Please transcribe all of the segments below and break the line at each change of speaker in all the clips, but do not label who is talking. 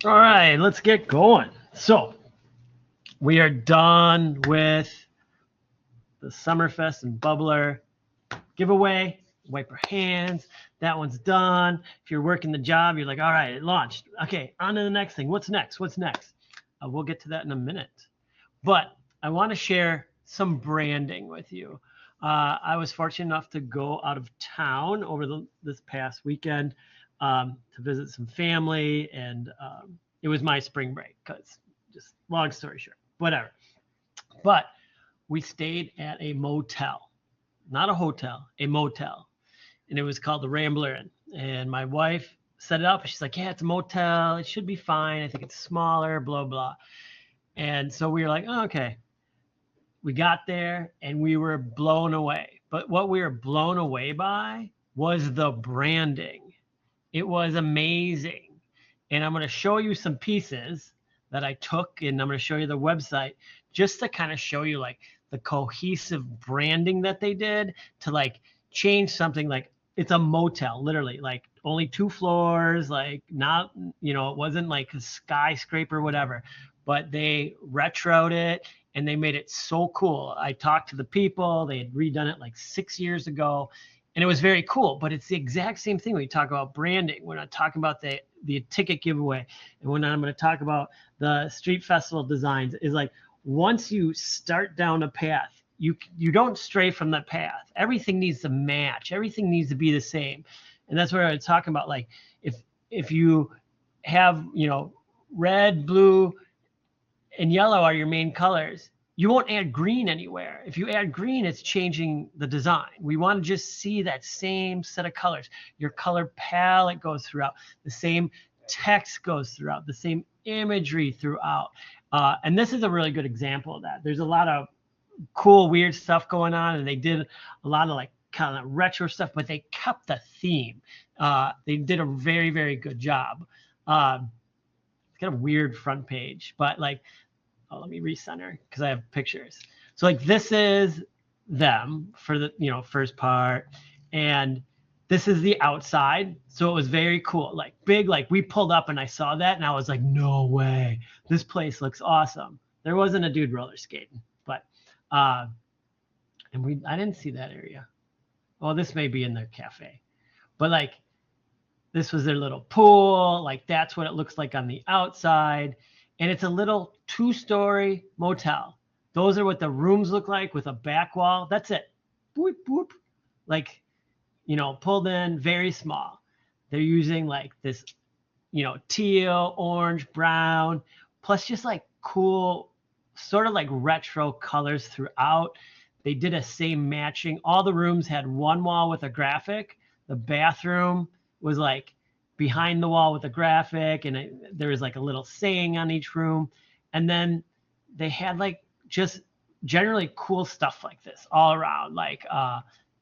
All right, let's get going. So we are done with the Summerfest and Bubbler giveaway. Wipe our hands. That one's done. If you're working the job, you're like, all right, it launched. Okay, on to the next thing. What's next? What's next? We'll get to that in a minute. But I want to share some branding with you. I was fortunate enough to go out of town over this past weekend to visit some family, and it was my spring break. Because just long story short, whatever. But we stayed at a motel, not a hotel, a motel, and it was called the Rambler Inn. And my wife set it up. And she's like, "Yeah, it's a motel. It should be fine. I think it's smaller. Blah blah." And so we were like, oh, "Okay." We got there and we were blown away. But what we were blown away by was the branding. It was amazing. And I'm going to show you some pieces that I took, and I'm going to show you the website just to kind of show you like the cohesive branding that they did to like change something like it's a motel, literally, like only 2 floors, like not, it wasn't like a skyscraper, whatever, but they retroed it and they made it so cool. I talked to the people, they had redone it like 6 years ago, and it was very cool. But it's the exact same thing when you talk about branding. When I talk about the ticket giveaway, and when I'm going to talk about the street festival designs, is like once you start down a path, you don't stray from that path. Everything needs to match. Everything needs to be the same, and that's what I was talking about. Like if you have red, blue, and yellow are your main colors, you won't add green anywhere. If you add green, it's changing the design. We want to just see that same set of colors. Your color palette goes throughout, the same text goes throughout, the same imagery throughout. And this is a really good example of that. There's a lot of cool, weird stuff going on, and they did a lot of like kind of retro stuff, but they kept the theme. They did a very, very good job. It's got a weird front page, but like, oh, let me recenter because I have pictures. So like this is them for the first part, and this is the outside. So it was very cool, like big. Like we pulled up and I saw that and I was like, no way, this place looks awesome. There wasn't a dude roller skating, but and I didn't see that area. Well, this may be in the cafe, but like this was their little pool. Like that's what it looks like on the outside. And it's a little 2-story motel. Those are what the rooms look like with a back wall. That's it. Boop, boop. Like, pulled in, very small. They're using like this, teal, orange, brown, plus just like cool, sort of like retro colors throughout. They did a same matching. All the rooms had one wall with a graphic. The bathroom was like behind the wall with a graphic, and there was like a little saying on each room. And then they had like just generally cool stuff like this all around. Like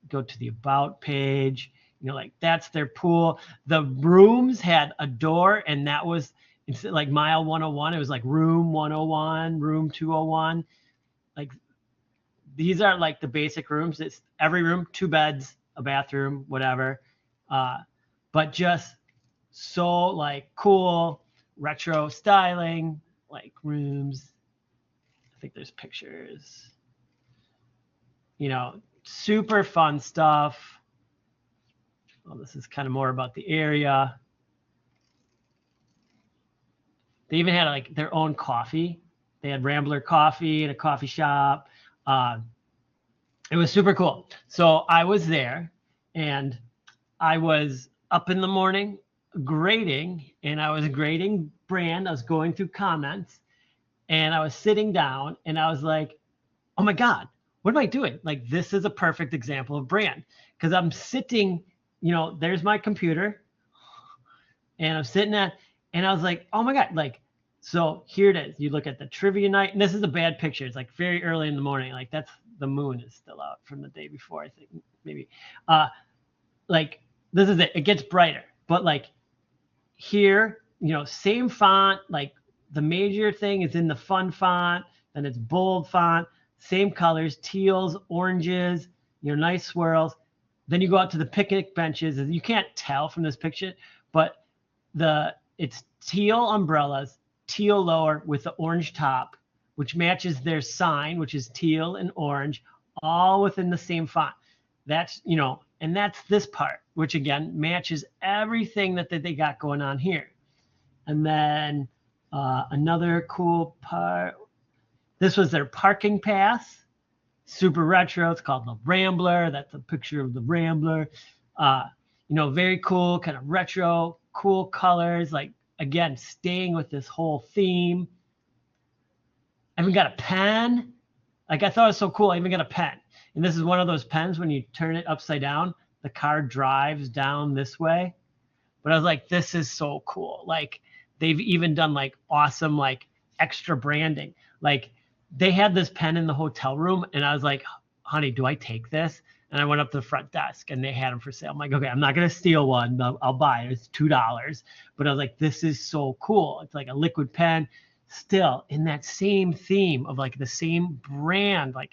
go to the about page, like that's their pool. The rooms had a door, and that was instead like mile 101, it was like room 101, room 201. Like these are like the basic rooms. It's every room, 2 beds, a bathroom, whatever. But just so like cool retro styling, like rooms. I think there's pictures. Super fun stuff. Well, this is kind of more about the area. They even had like their own coffee. They had Rambler coffee in a coffee shop. It was super cool. So I was there, and I was up in the morning grading, and I was grading brand. I was going through comments, and I was sitting down, and I was like, oh my God, what am I doing? Like, this is a perfect example of brand, because I'm sitting, there's my computer, and I'm sitting at, and I was like, oh my God, like, so here it is. You look at the trivia night, and this is a bad picture. It's like very early in the morning. Like the moon is still out from the day before, I think, maybe. Like this is it. It gets brighter, but like here, same font. Like the major thing is in the fun font, then it's bold font, same colors, teals, oranges, nice swirls. Then you go out to the picnic benches, and you can't tell from this picture, but it's teal umbrellas, teal lower with the orange top, which matches their sign, which is teal and orange, all within the same font. That's, you know, and that's this part, which again matches everything that they got going on here. And then another cool part, this was their parking pass, super retro. It's called the Rambler. That's a picture of the Rambler. You know, very cool, kind of retro, cool colors. Like, again, staying with this whole theme. I even got a pen. Like, I thought it was so cool. I even got a pen. And this is one of those pens, when you turn it upside down, the car drives down this way. But I was like, this is so cool. Like, they've even done like awesome, like extra branding. Like, they had this pen in the hotel room, and I was like, honey, do I take this? And I went up to the front desk, and they had them for sale. I'm like, okay, I'm not going to steal one. I'll buy it. It's $2. But I was like, this is so cool. It's like a liquid pen, still in that same theme of like the same brand, like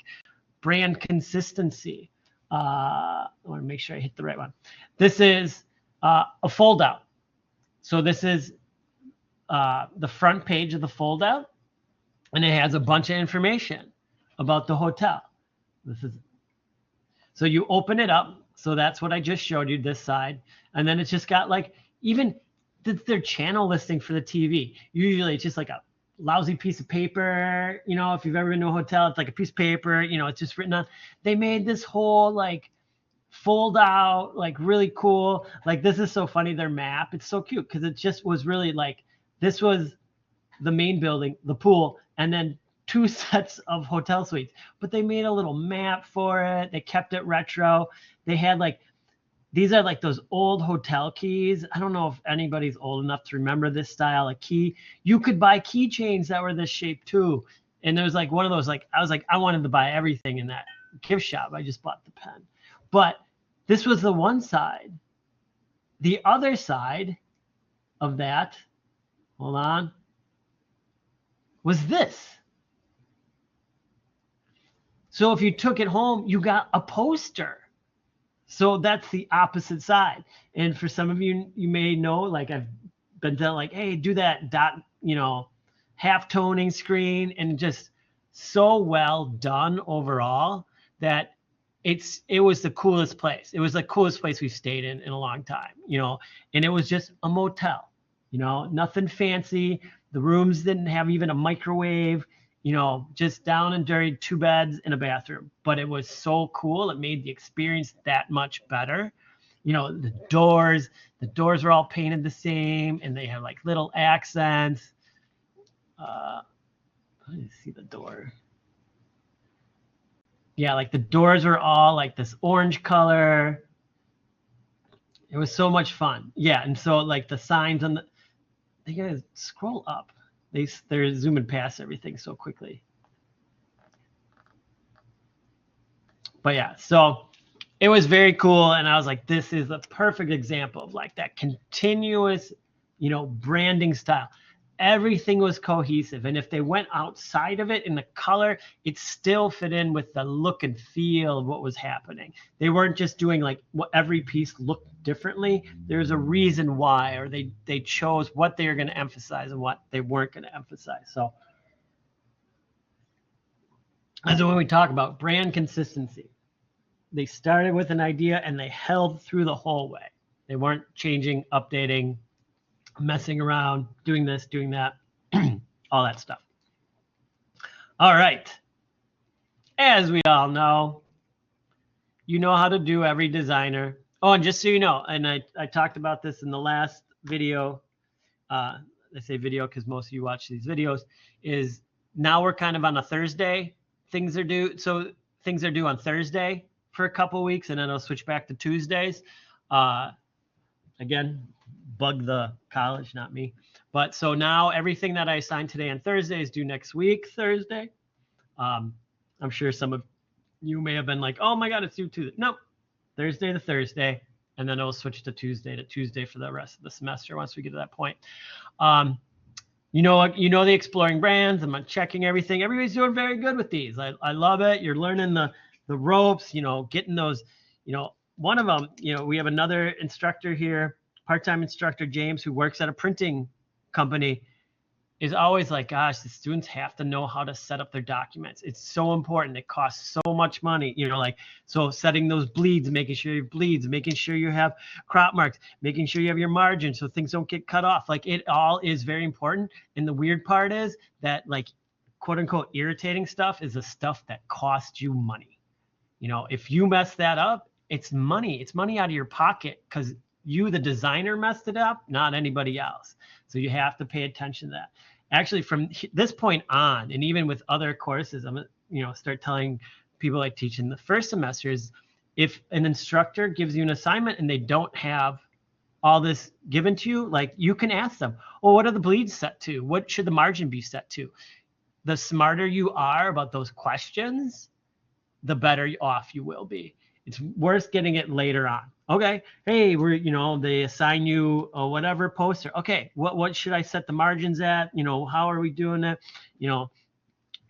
brand consistency. I want to make sure I hit the right one. This is a fold out. So this is the front page of the fold out, and it has a bunch of information about the hotel. This is, so you open it up. So that's what I just showed you, this side. And then it's just got like, even their channel listing for the TV. Usually it's just like a lousy piece of paper. You know, if you've ever been to a hotel, it's like a piece of paper, you know, it's just written on. They made this whole like fold out, like really cool. Like, this is so funny, their map. It's so cute because it just was really like, this was the main building, the pool, and then 2 sets of hotel suites. But they made a little map for it. They kept it retro. They had like, these are like those old hotel keys. I don't know if anybody's old enough to remember this style of key. You could buy keychains that were this shape too. And there was like one of those, like, I was like, I wanted to buy everything in that gift shop. I just bought the pen. But this was the one side. The other side of that, hold on, was this. So if you took it home, you got a poster. So that's the opposite side. And for some of you, you may know, like, I've been done like, hey, do that dot, you know, half toning screen, and just so well done overall that it was the coolest place. It was the coolest place we've stayed in a long time, you know, and it was just a motel, you know, nothing fancy. The rooms didn't have even a microwave, you know, just down and dirty, 2 beds and a bathroom. But it was so cool. It made the experience that much better. You know, the doors were all painted the same, and they have like little accents. Let me see the door. Yeah, like the doors were all like this orange color. It was so much fun. Yeah, and so like the signs on the, they gotta scroll up. They're zooming past everything so quickly. But yeah, so it was very cool, and I was like, this is a perfect example of like that continuous, you know, branding style. Everything was cohesive, and if they went outside of it in the color, it still fit in with the look and feel of what was happening. They weren't just doing like what every piece looked differently. There's a reason why, or they chose what they were going to emphasize and what they weren't going to emphasize. So that's when we talk about brand consistency. They started with an idea and they held through the whole way. They weren't changing, updating, messing around, doing this, doing that, all that stuff. All right. As we all know, you know how to do every designer. Oh, and just so you know, and I talked about this in the last video. I say video because most of you watch these videos. Is now we're kind of on a Thursday. Things are due on Thursday for a couple weeks, and then I'll switch back to Tuesdays. Again, bug the college, not me. But so now everything that I assigned today on Thursday is due next week, Thursday. I'm sure some of you may have been like, oh my God, it's due Tuesday. No, Thursday to Thursday. And then it'll switch to Tuesday for the rest of the semester once we get to that point. You know the Exploring Brands. I'm checking everything. Everybody's doing very good with these. I love it. You're learning the ropes, you know, getting those, you know, one of them, you know, we have another instructor here, part-time instructor, James, who works at a printing company is always like, gosh, the students have to know how to set up their documents. It's so important. It costs so much money, like, so setting those bleeds, making sure you have bleeds, making sure you have crop marks, making sure you have your margin so things don't get cut off. Like, it all is very important. And the weird part is that, like, quote unquote irritating stuff is the stuff that costs you money. If you mess that up, it's money. It's money out of your pocket because you, the designer, messed it up, not anybody else. So you have to pay attention to that. Actually, from this point on, and even with other courses, I'm gonna, start telling people I teach in the first semester is, if an instructor gives you an assignment and they don't have all this given to you, like, you can ask them, well, what are the bleeds set to? What should the margin be set to? The smarter you are about those questions, the better off you will be. It's worth getting it later on. Okay, hey, they assign you a whatever poster. Okay, what should I set the margins at? How are we doing it?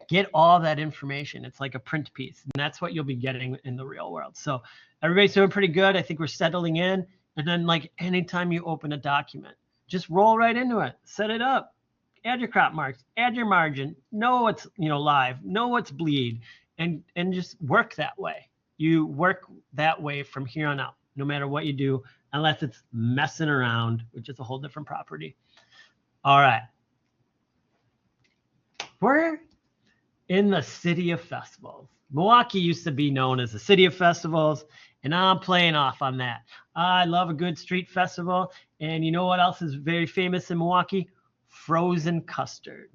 Get all that information. It's like a print piece, and that's what you'll be getting in the real world. So everybody's doing pretty good. I think we're settling in. And then, like, anytime you open a document, just roll right into it, set it up, add your crop marks, add your margin, know what's live, know what's bleed, and just work that way. You work that way from here on out, no matter what you do, unless it's messing around, which is a whole different property. All right. We're in the city of festivals. Milwaukee used to be known as the city of festivals, and I'm playing off on that. I love a good street festival. And you know what else is very famous in Milwaukee? Frozen custard.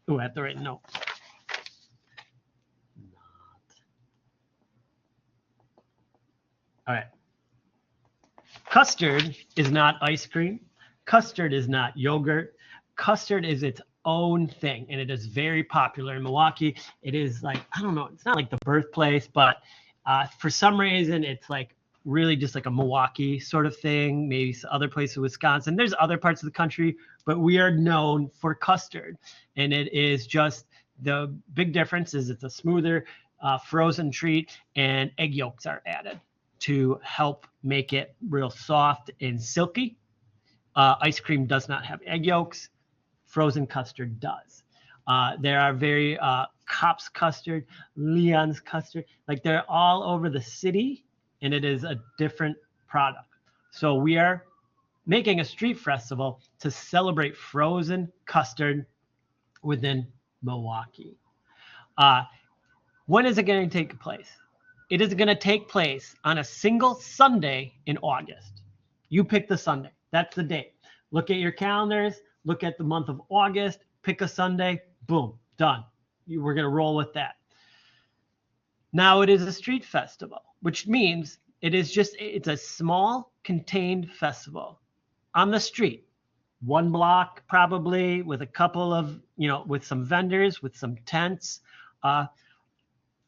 Oh, I have to write a note. All right. Custard is not ice cream. Custard is not yogurt. Custard is its own thing, and it is very popular in Milwaukee. It is like, I don't know, it's not like the birthplace, but for some reason, it's like really just like a Milwaukee sort of thing, maybe other places in Wisconsin. There's other parts of the country, but we are known for custard. And it is just, the big difference is it's a smoother frozen treat, and egg yolks are added to help make it real soft and silky. Ice cream does not have egg yolks. Frozen custard does. There are very Kopp's custard, Leon's custard, like they're all over the city, and it is a different product. So we are making a street festival to celebrate frozen custard within Milwaukee. When is it going to take place? It is going to take place on a single Sunday in August. You pick the Sunday. That's the date. Look at your calendars. Look at the month of August. Pick a Sunday. Boom. Done. We're going to roll with that. Now, it is a street festival, which means it's a small contained festival on the street. One block probably, with a couple of, with some vendors, with some tents.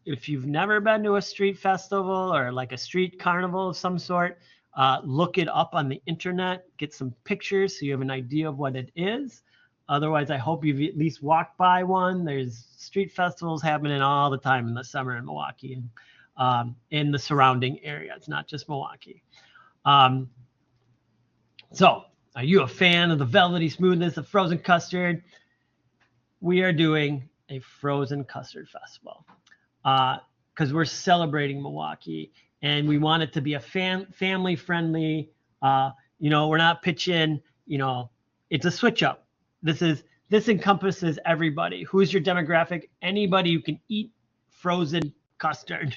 If you've never been to a street festival or like a street carnival of some sort, look it up on the internet, get some pictures so you have an idea of what it is. Otherwise, I hope you've at least walked by one. There's street festivals happening all the time in the summer in Milwaukee and in the surrounding area. It's not just Milwaukee. So, are you a fan of the velvety smoothness of frozen custard? We are doing a frozen custard festival because we're celebrating Milwaukee, and we want it to be a family friendly. We're not pitching. It's a switch up. This encompasses everybody. Who's your demographic? Anybody who can eat frozen custard.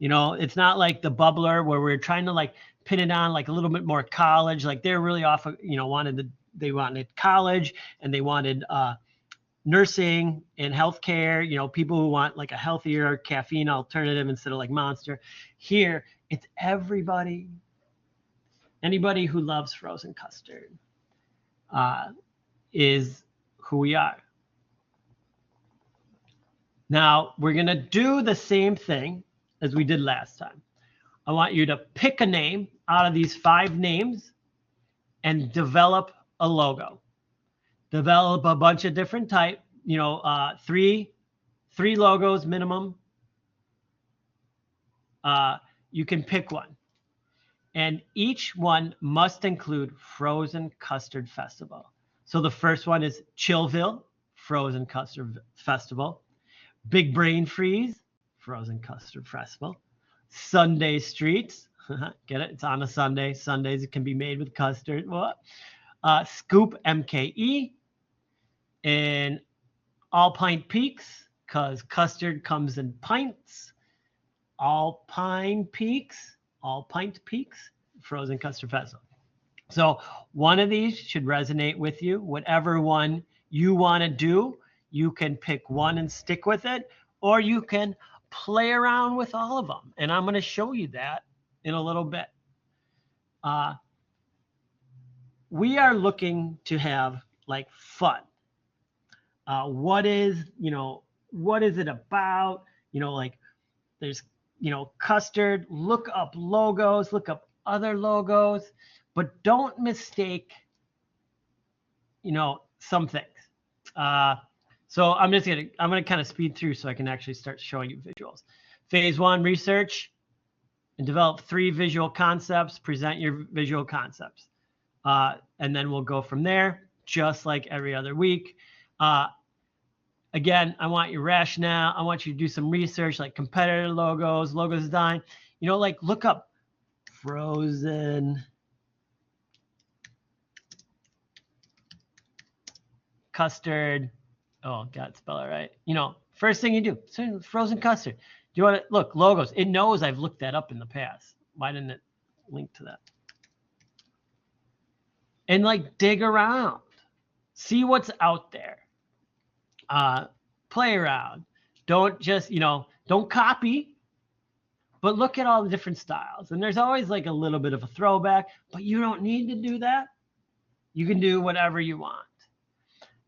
It's not like the bubbler where we're trying to like pin it on like a little bit more college. Like they're really off of, they wanted college, and they wanted nursing and healthcare, people who want like a healthier caffeine alternative instead of like Monster. Here, it's everybody. Anybody who loves frozen custard is who we are. Now, we're going to do the same thing as we did last time. I want you to pick a name out of these 5 names and develop a logo. Develop a bunch of different type, 3 logos minimum. You can pick one. And each one must include Frozen Custard Festival. So the first one is Chillville Frozen Custard Festival, Big Brain Freeze Frozen Custard Festival, Sunday Streets. Get it? It's on a Sunday. Sundays it can be made with custard. What? Scoop MKE and All Pint Peaks, because custard comes in pints. All Pint Peaks, Frozen Custard Festival. So one of these should resonate with you. Whatever one you want to do, you can pick one and stick with it, or you can play around with all of them. And I'm going to show you that in a little bit. We are looking to have like fun. What is it about? Like there's, custard, look up logos, look up other logos, but don't mistake, some things. So I'm going to kind of speed through so I can actually start showing you visuals. Phase 1, research and develop 3 visual concepts, present your visual concepts. And then we'll go from there, just like every other week. Again, I want your rationale. I want you to do some research, like competitor logos, logo design. Like look up Frozen Custard. Oh, got to spell it right. First thing you do, Frozen Custard. Do you want to look logos? It knows I've looked that up in the past. Why didn't it link to that? And like dig around, see what's out there. Play around. Don't just, don't copy, but look at all the different styles. And there's always like a little bit of a throwback, but you don't need to do that. You can do whatever you want.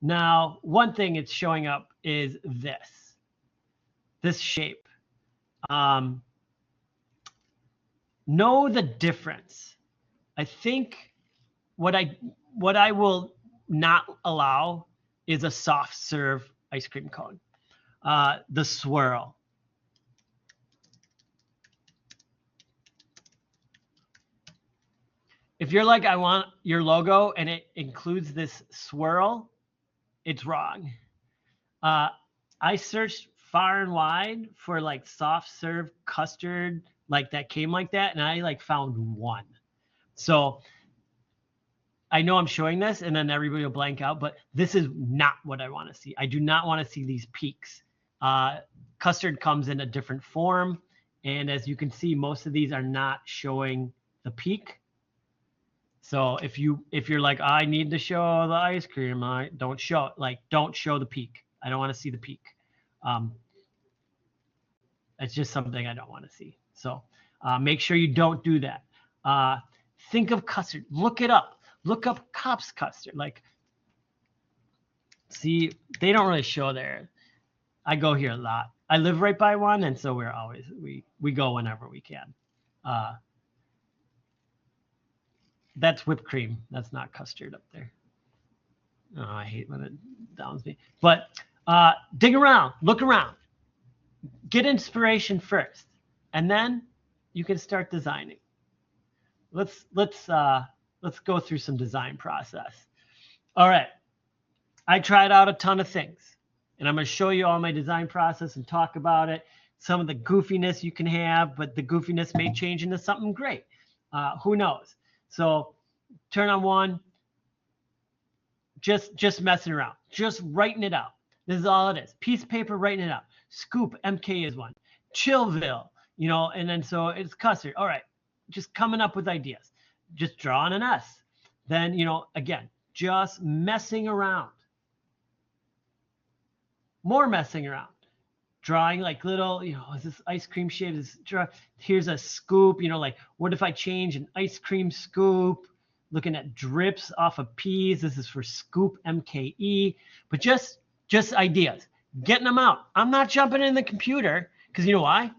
Now, one thing it's showing up is this shape. Know the difference. I think what I will not allow is a soft serve ice cream cone. The swirl. If you're like, I want your logo and it includes this swirl, it's wrong. I searched far and wide for like soft serve custard like that came like that, and I like found one. So I know I'm showing this and then everybody will blank out, but this is not what I want to see. I do not want to see these peaks. Custard comes in a different form. And as you can see, most of these are not showing the peak. So if you're like, I need to show the ice cream, don't show it. Like, don't show the peak. I don't want to see the peak. It's just something I don't want to see. So make sure you don't do that. Think of custard. Look it up. Look up Kopp's custard. Like, see, they don't really show there. I go here a lot. I live right by one, and so we go whenever we can. That's whipped cream. That's not custard up there. Oh, I hate when it downs me. But dig around, look around, get inspiration first, and then you can start designing. Let's go through some design process. All right, I tried out a ton of things, and I'm going to show you all my design process and talk about it. Some of the goofiness you can have, but the goofiness may change into something great. Who knows? So turn on one, just messing around, just writing it out. This is all it is. Piece of paper, writing it out. Scoop MK is one. Chillville, and then so it's custard. All right, just coming up with ideas. Just drawing an S. Then, again, just messing around. More messing around. Drawing like little, is this ice cream shape? Here's a scoop, like, what if I change an ice cream scoop? Looking at drips off of peas. This is for Scoop MKE. But just ideas. Getting them out. I'm not jumping in the computer because you know why?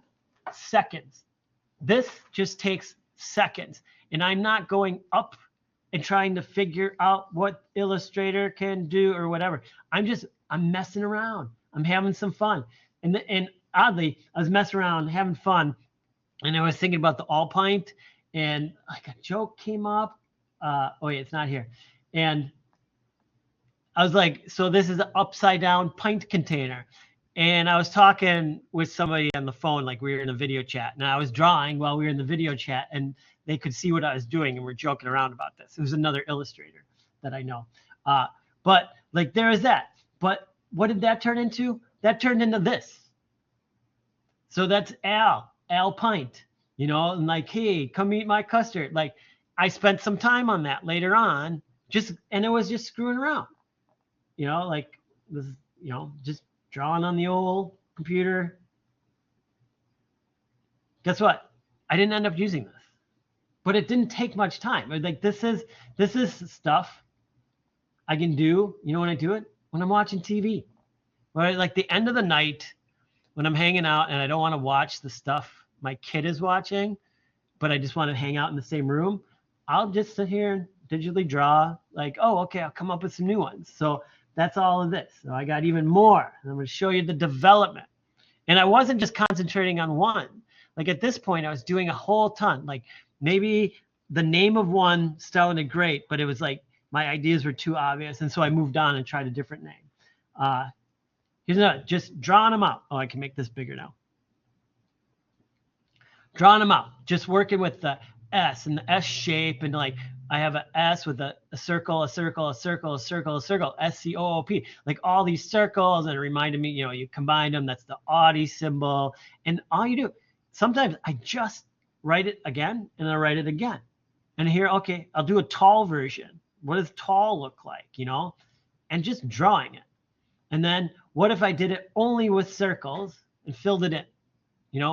Seconds. This just takes seconds. And I'm not going up and trying to figure out what Illustrator can do or whatever. I'm messing around. I'm having some fun. And oddly, I was messing around, having fun, and I was thinking about the All Pint, and like a joke came up. Oh wait, it's not here. And I was like, so this is an upside down pint container. And I was talking with somebody on the phone, like we were in a video chat, and I was drawing while we were in the video chat, and they could see what I was doing, and we're joking around about this. It was another illustrator that I know. But like there is that. But what did that turn into? That turned into this. So that's Al Pint, and like, hey, come eat my custard. Like I spent some time on that later on, and it was just screwing around, like this, just drawing on the old computer. Guess what? I didn't end up using this, but it didn't take much time. Like this is stuff I can do. When I do it? When I'm watching TV, right? Like the end of the night when I'm hanging out and I don't want to watch the stuff my kid is watching, but I just want to hang out in the same room, I'll just sit here and digitally draw like, oh, okay, I'll come up with some new ones. So that's all of this. So I got even more. And I'm going to show you the development. And I wasn't just concentrating on one. Like at this point, I was doing a whole ton. Like maybe the name of one sounded great, but it was like my ideas were too obvious. And so I moved on and tried a different name. Here's another, just drawing them out. Oh, I can make this bigger now. Drawing them out, just working with the S and the S shape, and like I have an S with a circle, a circle, a circle, a circle, a circle, SCOOP, like all these circles, and it reminded me, you combine them, that's the Audi symbol, and all you do, sometimes I just write it again, and I write it again, and here, okay, I'll do a tall version. What does tall look like, and just drawing it. And then what if I did it only with circles and filled it in,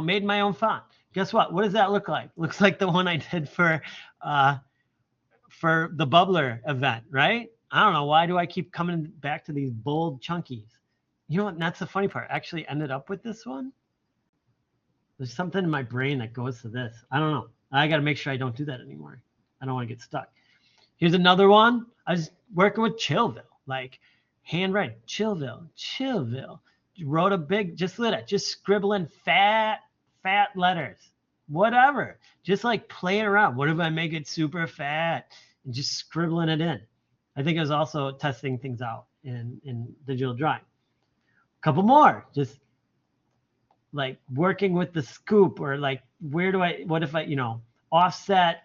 made my own font? Guess what? What does that look like? Looks like the one I did for the Bubbler event, right? I don't know. Why do I keep coming back to these bold chunkies? You know what? That's the funny part. I actually ended up with this one. There's something in my brain that goes to this. I don't know. I got to make sure I don't do that anymore. I don't want to get stuck. Here's another one. I was working with Chillville, like handwriting, Chillville. Wrote a big, just scribbling fat letters, whatever, just like playing around. What if I make it super fat and just scribbling it in? I think I was also testing things out in digital drawing. A couple more, just like working with the scoop, or like what if I, offset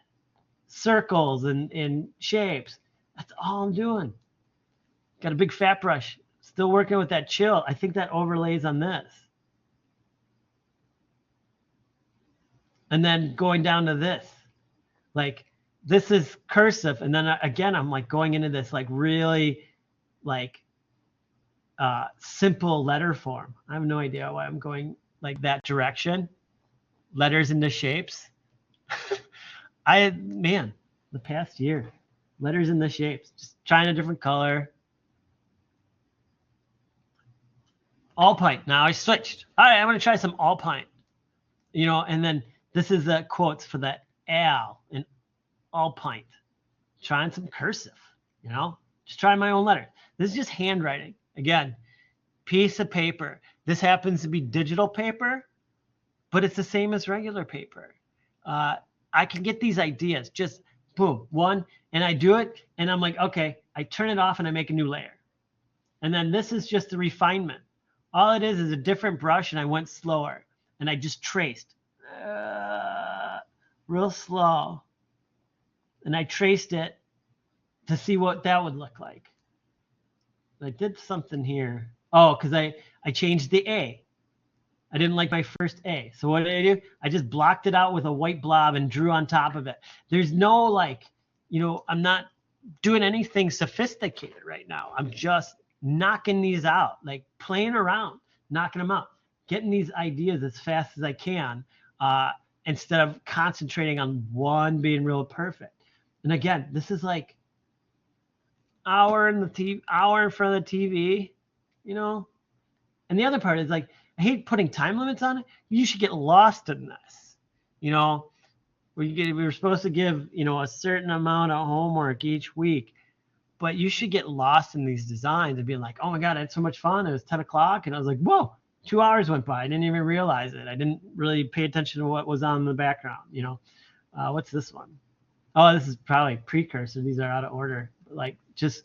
circles and shapes. That's all I'm doing. Got a big fat brush, still working with that chill. I think that overlays on this. And then going down to this, like this is cursive. And then again, I'm like going into this like really like simple letter form. I have no idea why I'm going like that direction. Letters into shapes. The past year, letters into shapes, just trying a different color. Alpine. Now I switched. All right, I'm going to try some Alpine. And then this is the quotes for the Al and Alpine. Trying some cursive, just trying my own letter. This is just handwriting. Again, piece of paper. This happens to be digital paper, but it's the same as regular paper. I can get these ideas, just boom, one, and I do it, and I'm like, okay, I turn it off and I make a new layer. And then this is just the refinement. All it is a different brush, and I went slower, and I just traced. Real slow, and I traced it to see what that would look like. I did something here. Oh, because I changed the A. I didn't like my first A. So what did I do? I just blocked it out with a white blob and drew on top of it. There's no like, I'm not doing anything sophisticated right now. I'm just knocking these out, like playing around, knocking them out, getting these ideas as fast as I can. Instead of concentrating on one being real perfect. And again, this is like hour in front of the TV, And the other part is like, I hate putting time limits on it. You should get lost in this, we were supposed to give, a certain amount of homework each week, but you should get lost in these designs and be like, oh my God, I had so much fun. It was 10 o'clock. And I was like, whoa. 2 hours went by. I didn't even realize it. I didn't really pay attention to what was on in the background, What's this one? Oh, this is probably precursor. These are out of order. Like just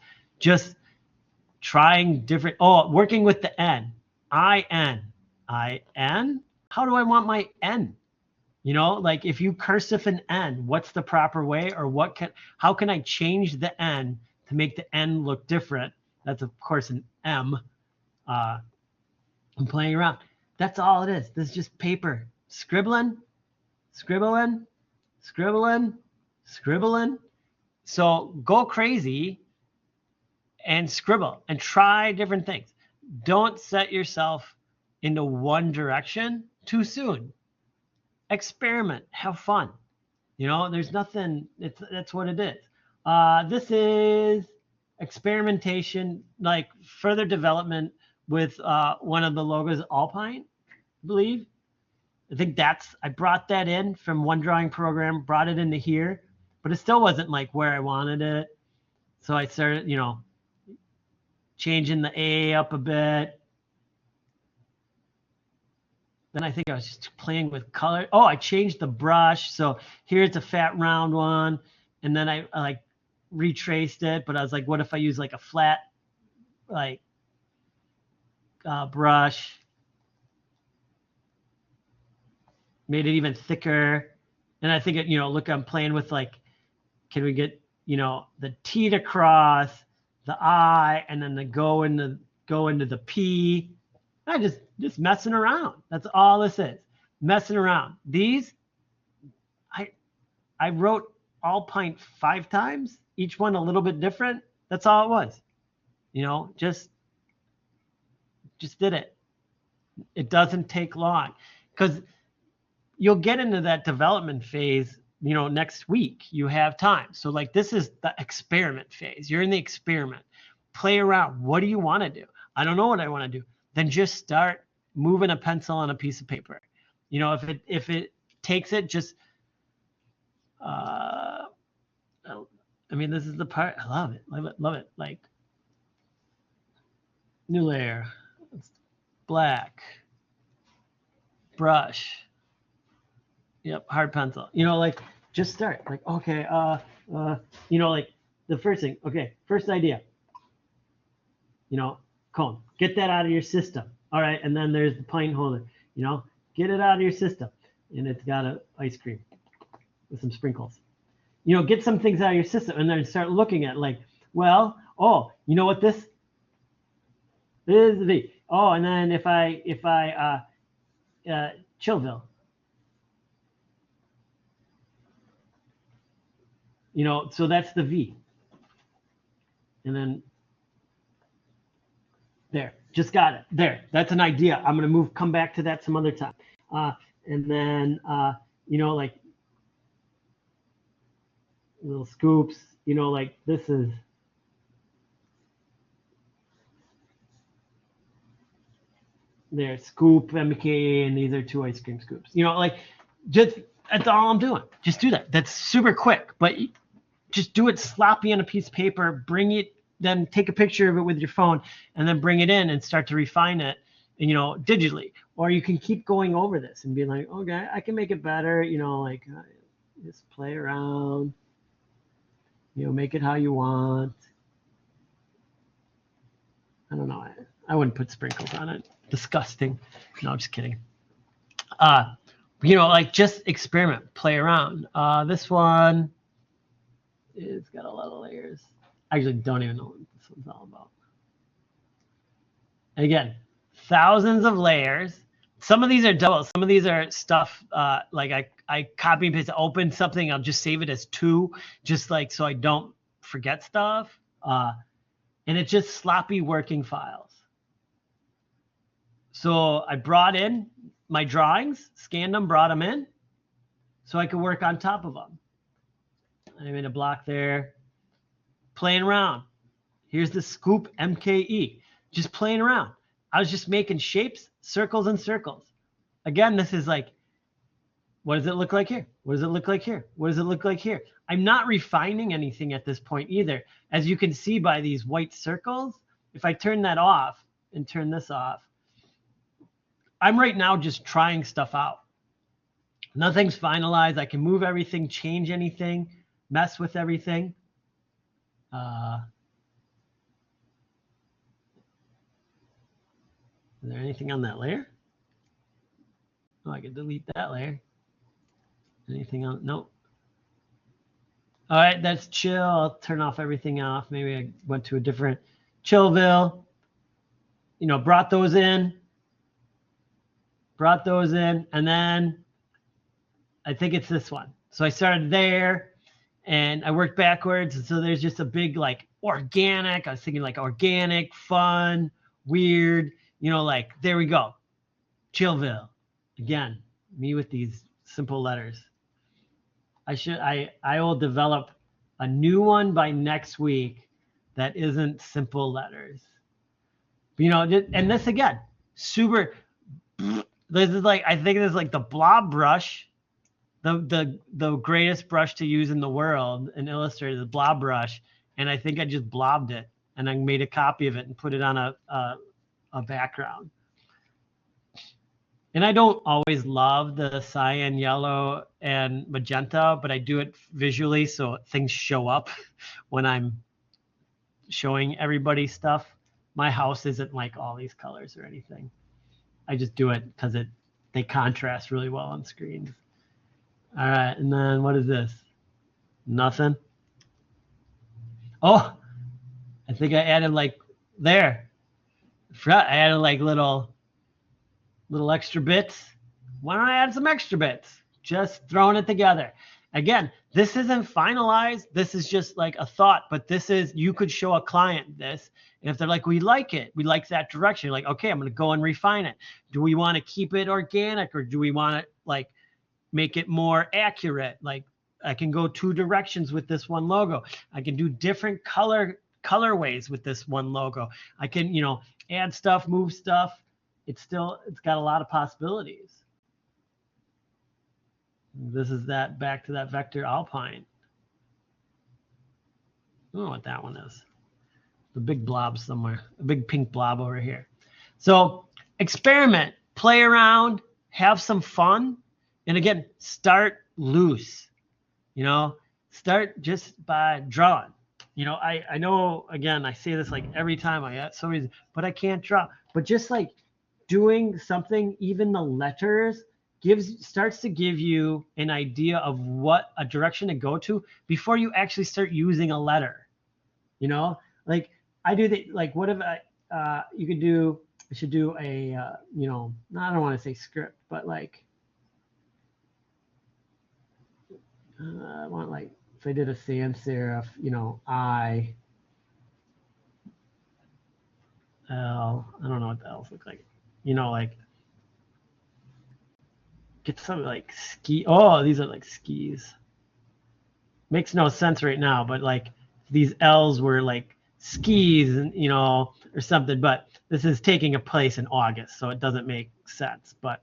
trying different. Oh, working with the N. I-N. I-N? How do I want my N? You know, like if you cursive an N, what's the proper way, or how can I change the N to make the N look different? That's of course an M. I'm playing around. That's all it is. This is just paper. Scribbling. So go crazy and scribble and try different things. Don't set yourself into one direction too soon. Experiment, have fun. You know, there's nothing, that's what it is. This is experimentation, like further development with one of the logos, Alpine, I believe. I think I brought that in from one drawing program, brought it into here, but it still wasn't like where I wanted it. So I started, you know, changing the A up a bit. Then I think I was just playing with color. Oh, I changed the brush. So here's a fat round one. And then I like retraced it, but I was like, what if I use like a flat like brush? Made it even thicker. And I think you know, look, I'm playing with like, can we get, you know, the T to cross, the I, and then the go into the P. I just messing around. That's all this is. Messing around. These, I wrote Alpine 5 times, each one a little bit different. That's all it was. You know, just did it. It doesn't take long, because you'll get into that development phase, you know, next week. You have time. So like this is the experiment phase. You're in the experiment. Play around. What do you want to do? I don't know what I want to do. Then just start moving a pencil on a piece of paper. You know, if it takes it, just I mean, this is the part. I love it. Like, new layer, black, brush. Yep, hard pencil. You know, like just start. Like, okay, you know, like the first thing. Okay, first idea. You know, cone. Get that out of your system. All right, and then there's the pint holder. You know, get it out of your system, and it's got an ice cream with some sprinkles. You know, get some things out of your system, and then start looking at like, well, oh, you know what this is? The oh, and then if I Chillville. You know, so that's the V. And then there, just got it. There, that's an idea. I'm gonna come back to that some other time. And then, you know, like little scoops, you know, like this is, there, scoop, MK, and these are 2 ice cream scoops. You know, like just, that's all I'm doing. Just do that. That's super quick, but just do it sloppy on a piece of paper, bring it, then take a picture of it with your phone, and then bring it in and start to refine it, you know, digitally. Or you can keep going over this and be like, okay, I can make it better, you know, like just play around, you know, make it how you want. I don't know. I wouldn't put sprinkles on it. Disgusting. No, I'm just kidding. You know, like just experiment, play around. This one, it's got a lot of layers. I actually don't even know what this one's all about. And again, thousands of layers. Some of these are double. Some of these are stuff like I copy and paste, open something, I'll just save it as 2, just like so I don't forget stuff. And it's just sloppy working files. So I brought in my drawings, scanned them, brought them in, so I could work on top of them. I made a block there, playing around. Here's the scoop MKE, just playing around. I was just making shapes, circles and circles. Again, this is like, what does it look like here? What does it look like here? What does it look like here? I'm not refining anything at this point either. As you can see by these white circles, if I turn that off and turn this off, I'm right now just trying stuff out. Nothing's finalized. I can move everything, change anything, mess with everything. Is there anything on that layer? Oh, I can delete that layer. Anything on? Nope. All right, that's chill. I'll turn off everything off. Maybe I went to a different Chillville. You know, brought those in, and then I think it's this one. So I started there, and I worked backwards. And so there's just a big like organic. I was thinking like organic, fun, weird. You know, like there we go, Chillville. Again, me with these simple letters. I will develop a new one by next week that isn't simple letters. You know, and this again, super. This is like, I think this is like the blob brush, the greatest brush to use in the world in Illustrator, the blob brush. And I think I just blobbed it, and I made a copy of it and put it on a background. And I don't always love the cyan, yellow, and magenta, but I do it visually so things show up when I'm showing everybody stuff. My house isn't like all these colors or anything. I just do it because they contrast really well on screens. All right, and then what is this? Nothing. Oh, I think I added like there. I added like little extra bits. Why don't I add some extra bits? Just throwing it together. Again, this isn't finalized. This is just like a thought, but this is, you could show a client this. And if they're like, we like it, we like that direction, you're like, okay, I'm going to go and refine it. Do we want to keep it organic, or do we want to like make it more accurate? Like I can go 2 directions with this one logo. I can do different colorways with this one logo. I can, you know, add stuff, move stuff. It's got a lot of possibilities. This is that, back to that Vector Alpine. I don't know what that one is. The big blob somewhere, a big pink blob over here. So experiment, play around, have some fun. And again, start loose, you know, start just by drawing. You know, I know, again, I say this like every time I got so many, but I can't draw. But just like doing something, even the letters, starts to give you an idea of what a direction to go to before you actually start using a letter. You know, like I do the, like, what if I should do a you know, I don't want to say script, but like I want, like, if I did a sans serif, you know, I don't know what the else look like. You know, like get some like ski. Oh, these are like skis. Makes no sense right now, but like these L's were like skis, and you know, or something. But this is taking a place in August, so it doesn't make sense. But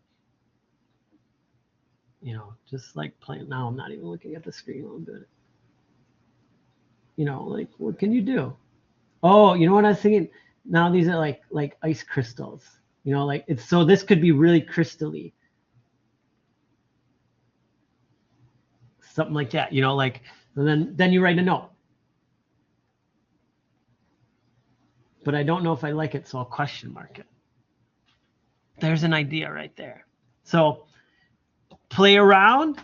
you know, just like playing. Now I'm not even looking at the screen while I'm doing it. You know, like what can you do? Oh, you know what I was thinking? Now these are like ice crystals. You know, like it's, so this could be really crystally. Something like that, you know, like, and then you write a note. But I don't know if I like it, so I'll question mark it. There's an idea right there. So play around,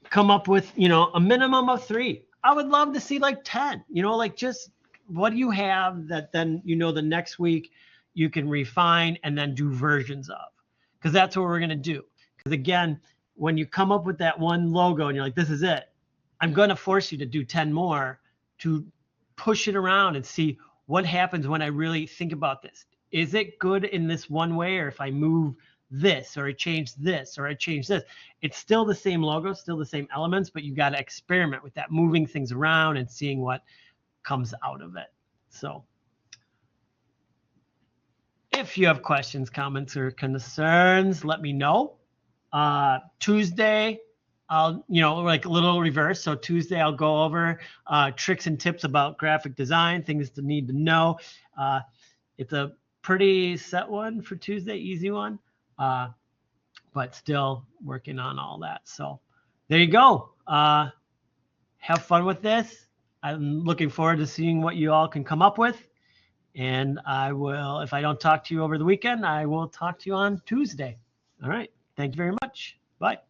come up with, you know, a minimum of 3. I would love to see like 10, you know, like just what do you have that then, you know, the next week you can refine and then do versions of, because that's what we're going to do. Because again, when you come up with that one logo and you're like, this is it, I'm going to force you to do 10 more to push it around and see what happens when I really think about this. Is it good in this one way? Or if I move this, or I change this, or I change this, it's still the same logo, still the same elements, but you got to experiment with that, moving things around and seeing what comes out of it. So if you have questions, comments, or concerns, let me know. Tuesday, I'll, you know, like a little reverse. So Tuesday, I'll go over tricks and tips about graphic design, things to need to know. It's a pretty set one for Tuesday, easy one. But but still working on all that. So there you go. Have fun with this. I'm looking forward to seeing what you all can come up with. And I will, if I don't talk to you over the weekend, I will talk to you on Tuesday. All right. Thank you very much. Bye.